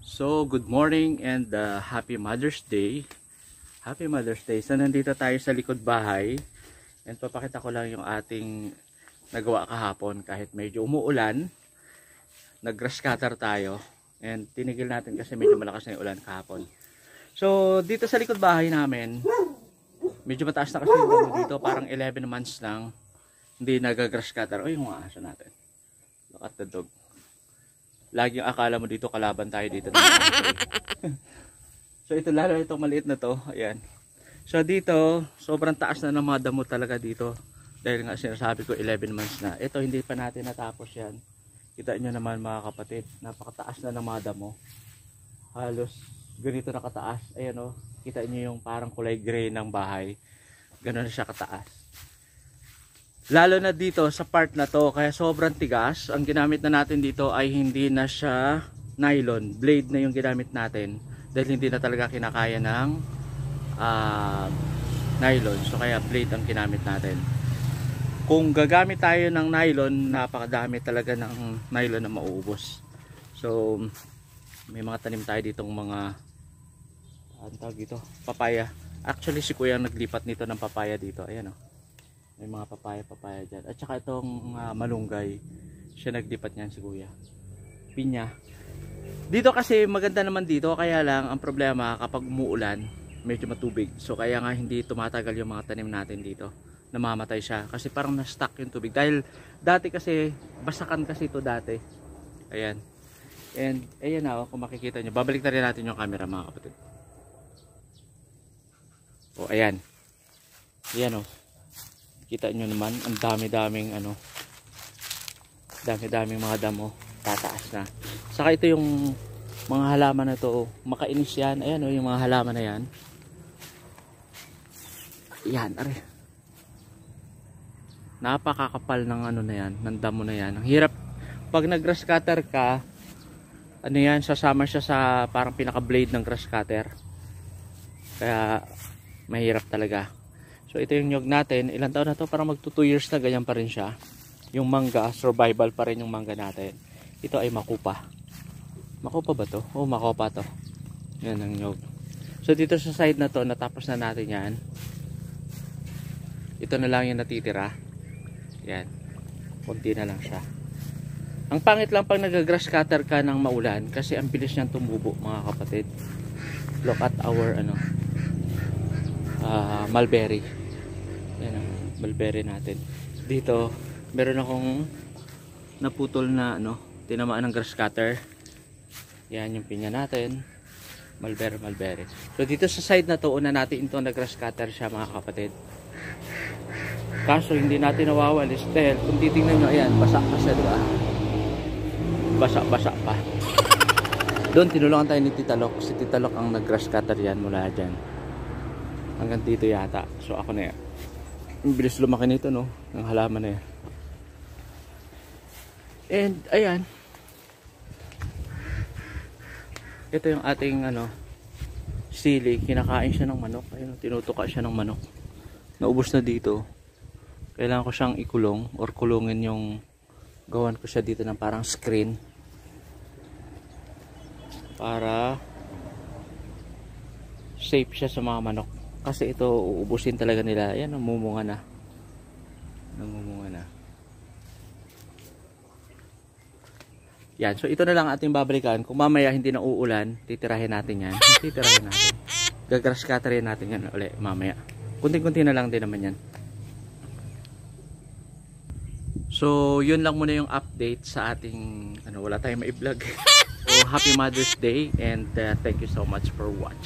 So, good morning and happy Mother's Day. Happy Mother's Day. So, nandito tayo sa likod bahay. And papakita ko lang yung ating nagawa kahapon kahit medyo umuulan. Nag-grass cutter tayo. And tinigil natin kasi medyo malakas na yung ulan kahapon. So, dito sa likod bahay namin, medyo mataas na kasi yung damo dito. Parang 11 months lang hindi nag-grass cutter. O, yung mga aso natin. Look at the dog. Lagi ang akala mo dito kalaban tayo dito. So ito lalo itong maliit na to. Ayan. So dito sobrang taas na ng mga damo talaga dito. Dahil nga sinasabi ko 11 months na. Ito hindi pa natin natapos yan. Kita nyo naman mga kapatid. Napakataas na ng mga damo. Halos ganito na kataas. Ayan o. Kita nyo yung parang kulay gray ng bahay. Ganon na siya kataas. Lalo na dito sa part na to, kaya sobrang tigas. Ang ginamit na natin dito ay hindi na siya nylon, blade na yung ginamit natin. Dahil hindi na talaga kinakaya ng nylon. So kaya blade ang ginamit natin. Kung gagamit tayo ng nylon, napakadami talaga ng nylon na mauubos. So may mga tanim tayo ditong mga ano tawag dito, papaya. Actually si kuya naglipat nito ng papaya dito. Ayan o. May mga papaya dyan. At saka itong malunggay, siya naglipat niyan si kuya. Pinya. Dito kasi maganda naman dito, kaya lang ang problema kapag umuulan, medyo matubig. So kaya nga hindi tumatagal yung mga tanim natin dito. Namamatay siya kasi parang na-stuck yung tubig. Dahil dati kasi, basakan kasi ito dati. Ayan. And ayan na, kung makikita nyo. Babalik na rin natin yung camera mga kapatid. O ayan. Ayan o. Kita nyo naman, ang dami-daming dami-daming mga damo, tataas na. Saka ito yung mga halaman na to, makainis yan. Ayan o, yung mga halaman na yan. Yan, are. Napakakapal ng ano na yan, ng damo na yan. Ang hirap, pag nag-grass cutter ka, ano yan, sasama siya sa parang pinaka-blade ng grass cutter. Kaya, mahirap talaga. So ito yung nyog natin, ilang taon na to, parang magto 2 years na ganyan pa rin siya. Yung mangga, survival pa rin yung mangga natin. Ito ay makupa. Makupa ba to? Oh, makupa to. Yan ang nyog. So dito sa side na to, natapos na natin yan. Ito na lang yung natitira. Yan. Kunti na lang siya. Ang pangit lang pag nag-grass cutter ka ng maulan kasi ang bilis niyang tumubo mga kapatid. Look at our mulberry. Yan ang mulberry natin. Dito meron akong naputol na tinamaan ng grass cutter. Yan yung pinya natin. Mulberry. So dito sa side na to, una natin ito na grass cutter siya mga kapatid. Kaso hindi natin nawawalis dahil kung titingnan nyo, ayan, basa pa siya, diba? Basa pa. Doon tinulungan tayo ni Titalok. Si Titalok ang nag-grass cutter yan mula dyan hanggang dito yata. So ako na yan. Ang bilis lumaki nito, no? Ang halaman na yan. And ayan. Ito yung ating sili. Kinakain siya ng manok. Ayun, tinutuka siya ng manok. Naubos na dito. Kailangan ko siyang ikulong or kulungin yung gawan ko siya dito ng parang screen para safe siya sa mga manok. Kasi ito uubusin talaga nila. Ayan, namumunga na. Yan, so ito na lang ating babalikan. Kung mamaya hindi na uulan, titirahin natin yan. Titirahin natin. Gagrass cutterin natin yan ulit mamaya. Kunti-kunti na lang din naman yan. So, yun lang muna yung update sa ating wala tayong ma-vlog. So, happy Mother's Day and thank you so much for watching.